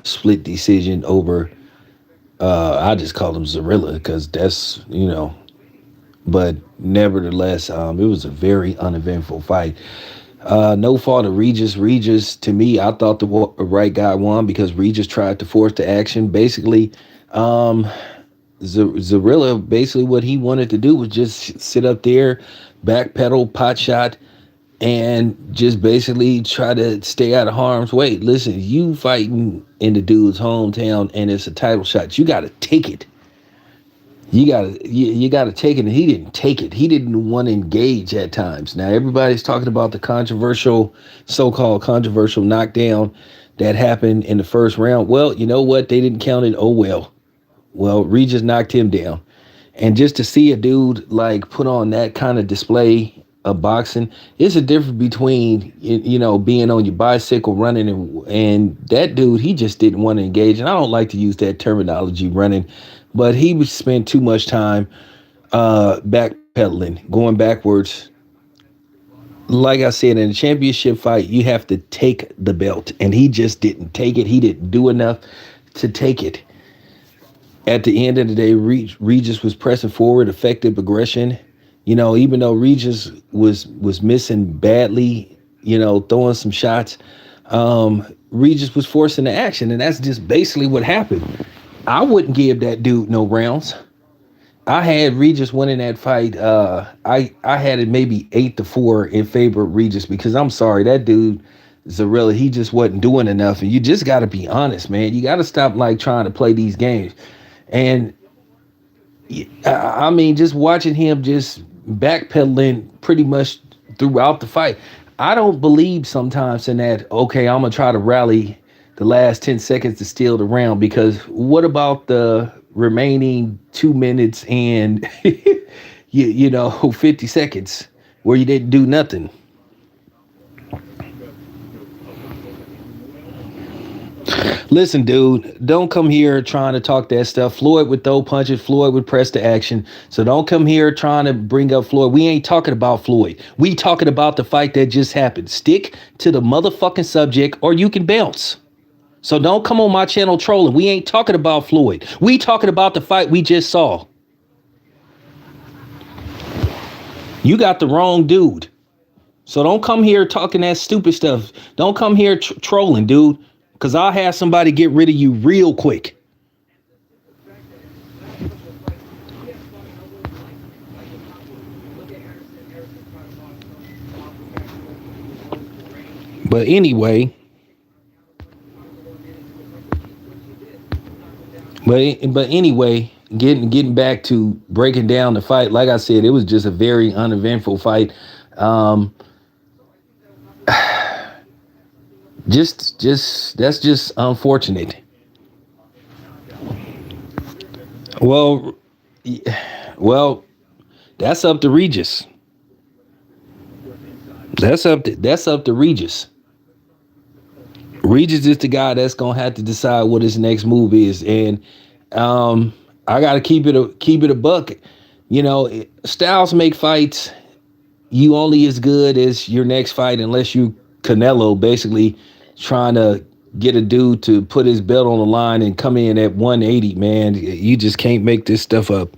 split decision over. I just call him Zorilla because that's But nevertheless, it was a very uneventful fight. No fault of Regis. Regis, to me, I thought the right guy won because Regis tried to force the action. Basically, um, Zarilla, basically what he wanted to do was just sit up there, backpedal, pot shot, and just basically try to stay out of harm's way. Listen, you fighting in the dude's hometown and it's a title shot. You got to take it. You gotta take it. And he didn't take it. He didn't want to engage at times. Now everybody's talking about the controversial, so-called controversial knockdown that happened in the first round. Well, you know what? They didn't count it. Oh well. Well, Regis knocked him down. And just to see a dude like put on that kind of display of boxing, it's a difference between being on your bicycle running and that dude, he just didn't want to engage. And I don't like to use that terminology, running, but he spent too much time backpedaling, going backwards. Like I said, in a championship fight, you have to take the belt, and he just didn't take it. He didn't do enough to take it. At the end of the day, Regis was pressing forward, effective aggression. Even though Regis was missing badly, throwing some shots, Regis was forcing the action, and that's just basically what happened. I wouldn't give that dude no rounds. I had Regis winning that fight. I had it maybe 8-4 in favor of Regis because I'm sorry, that dude Zarilla, he just wasn't doing enough. And you just got to be honest, man. You got to stop like trying to play these games. And I mean, just watching him just backpedaling pretty much throughout the fight. I don't believe sometimes in that, okay, I'm going to try to rally the last 10 seconds to steal the round, because what about the remaining 2 minutes and, 50 seconds where you didn't do nothing? Listen, dude, don't come here trying to talk that stuff. Floyd would throw punches. Floyd would press the action. So don't come here trying to bring up Floyd. We ain't talking about Floyd. We talking about the fight that just happened. Stick to the motherfucking subject or you can bounce. So don't come on my channel trolling. We ain't talking about Floyd. We talking about the fight we just saw. You got the wrong dude. So don't come here talking that stupid stuff. Don't come here trolling, dude. Because I'll have somebody get rid of you real quick. But anyway, getting back to breaking down the fight, like I said, it was just a very uneventful fight. Just that's just unfortunate. Well, well, that's up to Regis. That's up to Regis. Regis is the guy that's gonna have to decide what his next move is, and I gotta keep it a buck. Styles make fights. You only as good as your next fight, unless you Canelo, basically trying to get a dude to put his belt on the line and come in at 180. Man, you just can't make this stuff up.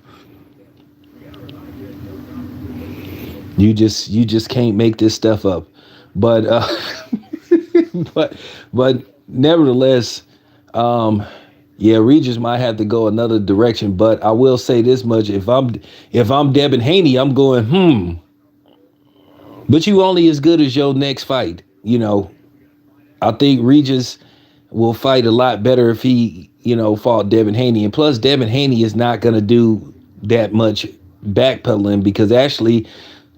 You just can't make this stuff up. But but nevertheless, yeah, Regis might have to go another direction. But I will say this much: if I'm Devin Haney, I'm going But you only as good as your next fight. I think Regis will fight a lot better if he fought Devin Haney. And plus, Devin Haney is not going to do that much backpedaling because actually,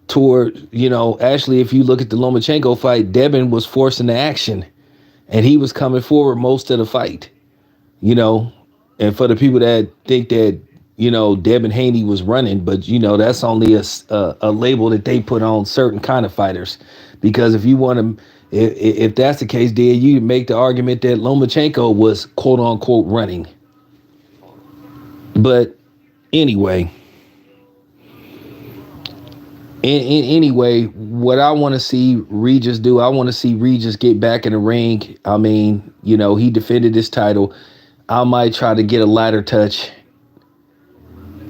if you look at the Lomachenko fight, Devin was forcing the action and he was coming forward most of the fight, you know. And for the people that think that, Devin Haney was running, but, that's only a label that they put on certain kind of fighters. Because if you want to, if that's the case, then you make the argument that Lomachenko was quote unquote running. But anyway, Anyway, what I want to see Regis do, I want to see Regis get back in the ring. I mean, he defended his title. I might try to get a lighter touch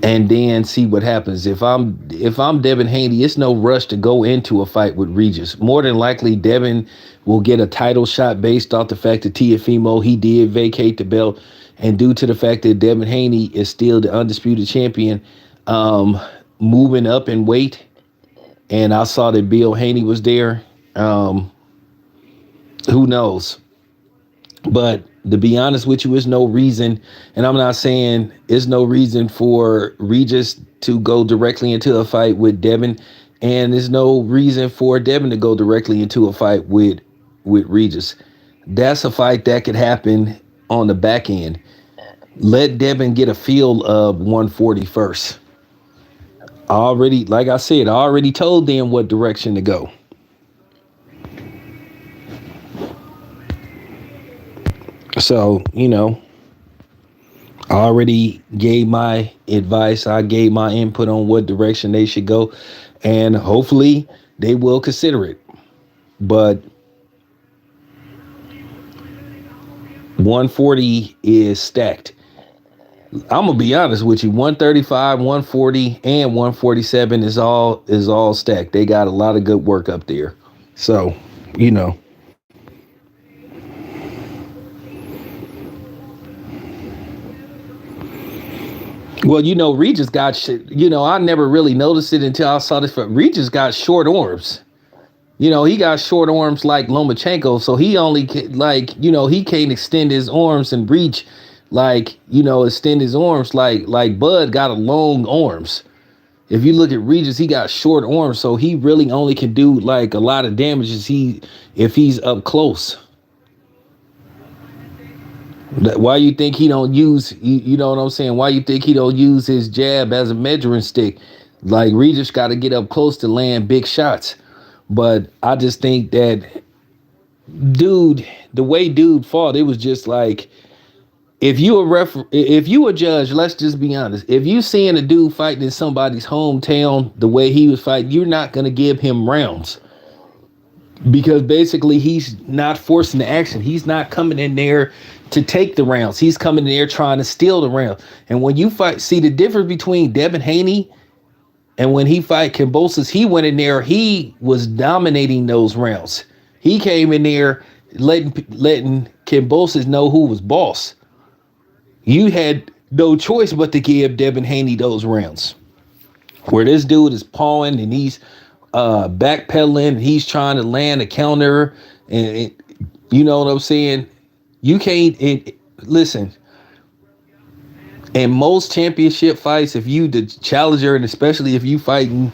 and then see what happens. If I'm Devin Haney, it's no rush to go into a fight with Regis. More than likely, Devin will get a title shot based off the fact that Tiafimo, he did vacate the belt, and due to the fact that Devin Haney is still the undisputed champion, moving up in weight. And I saw that Bill Haney was there. Who knows? But to be honest with you, there's no reason, and I'm not saying there's no reason for Regis to go directly into a fight with Devin, and there's no reason for Devin to go directly into a fight with Regis. That's a fight that could happen on the back end. Let Devin get a feel of 140 first. Like I said, I already told them what direction to go. So, I already gave my advice. I gave my input on what direction they should go. And hopefully they will consider it. But 140 is stacked. I'm gonna be honest with you. 135, 140, and 147 is all stacked. They got a lot of good work up there. So, Well, Regis got shit. I never really noticed it until I saw this. But Regis got short arms. He got short arms like Lomachenko, so he only he can't extend his arms and reach extend his arms like Bud got a long arms. If you look at Regis, he got short arms, so he really only can do like a lot of damage if he's up close. Why you think he don't use, you know what I'm saying? Why you think he don't use his jab as a measuring stick? Like Regis got to get up close to land big shots. But I just think that the way dude fought, it was just like, if you a judge, let's just be honest. If you seeing a dude fighting in somebody's hometown the way he was fighting, you're not gonna give him rounds. Because basically he's not forcing the action. He's not coming in there to take the rounds. He's coming in there trying to steal the round. And when you fight, see the difference between Devin Haney and when he fight Kambosos, he went in there, he was dominating those rounds. He came in there letting Kambosos know who was boss. You had no choice but to give Devin Haney those rounds. Where this dude is pawing and he's backpedaling and he's trying to land a counter, and you know what I'm saying? You can't listen. In most championship fights, if you the challenger, and especially if you fighting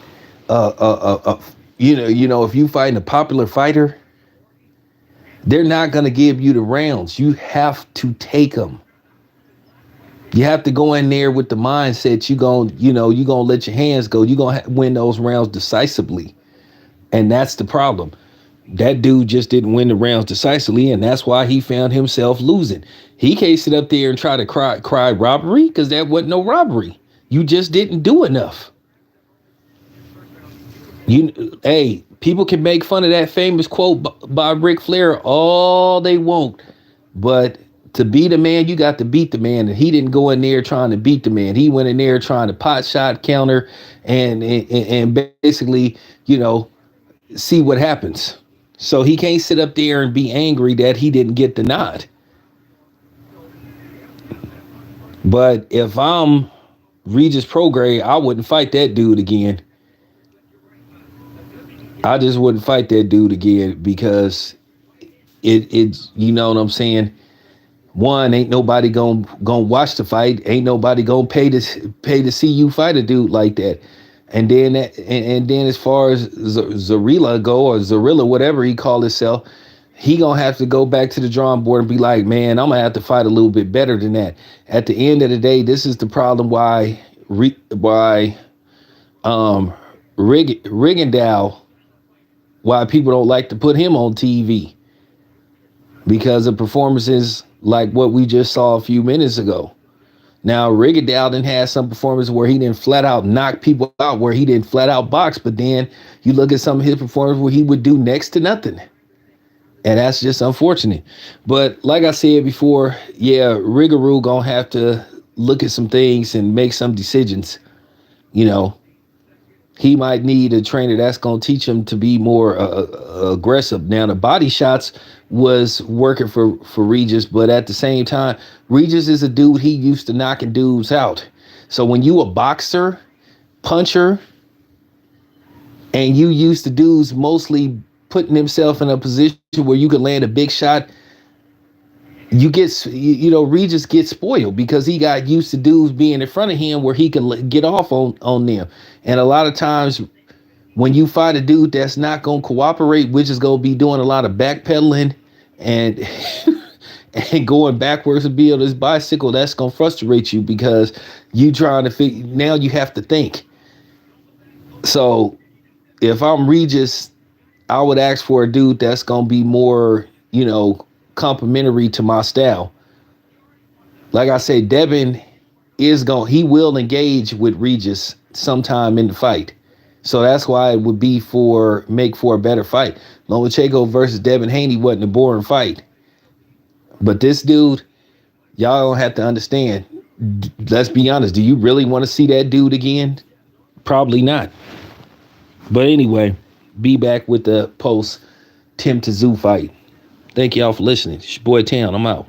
if you fighting a popular fighter, they're not going to give you the rounds. You have to take them. You have to go in there with the mindset you're going to let your hands go. You're going to win those rounds decisively. And that's the problem. That dude just didn't win the rounds decisively, and that's why he found himself losing. He can't sit up there and try to cry robbery, because that wasn't no robbery. You just didn't do enough. Hey, people can make fun of that famous quote by Ric Flair all they want, but to beat a man, you got to beat the man. And he didn't go in there trying to beat the man. He went in there trying to pot shot counter and basically, see what happens. So he can't sit up there and be angry that he didn't get the nod. But if I'm Regis Prograis, I wouldn't fight that dude again. I just wouldn't fight that dude again, because it's you know what I'm saying? One, ain't nobody gonna watch the fight. Ain't nobody gonna pay to see you fight a dude like that. And then as far as Zarilla go, or Zarilla, whatever he called himself, he gonna have to go back to the drawing board and be like, man, I'm gonna have to fight a little bit better than that. At the end of the day, this is the problem why Rigondeaux, why people don't like to put him on TV, because of performances like what we just saw a few minutes ago. Now, Rigondeaux didn't have some performances where he didn't flat out knock people out, where he didn't flat out box. But then you look at some of his performances where he would do next to nothing. And that's just unfortunate. But like I said before, yeah, Rigoroo gonna have to look at some things and make some decisions. You know, he might need a trainer that's gonna teach him to be more aggressive. Now, the body shots was working for Regis, but at the same time, Regis is a dude, he used to knocking dudes out. So when you a boxer, puncher, and you used to dudes mostly putting himself in a position where you could land a big shot, Regis gets spoiled because he got used to dudes being in front of him where he can get off on them. And a lot of times when you fight a dude that's not going to cooperate, which is going to be doing a lot of backpedaling and and going backwards to be on his bicycle, that's going to frustrate you because you trying to figure, now you have to think. So if I'm Regis, I would ask for a dude that's going to be more, complimentary to my style. Like I said, Devin he will engage with Regis sometime in the fight. So that's why it would make for a better fight. Lomachenko versus Devin Haney wasn't a boring fight. But this dude, y'all don't have to understand. Let's be honest. Do you really want to see that dude again? Probably not. But anyway, be back with the post Tim Tszyu fight. Thank y'all for listening. It's your boy Town. I'm out.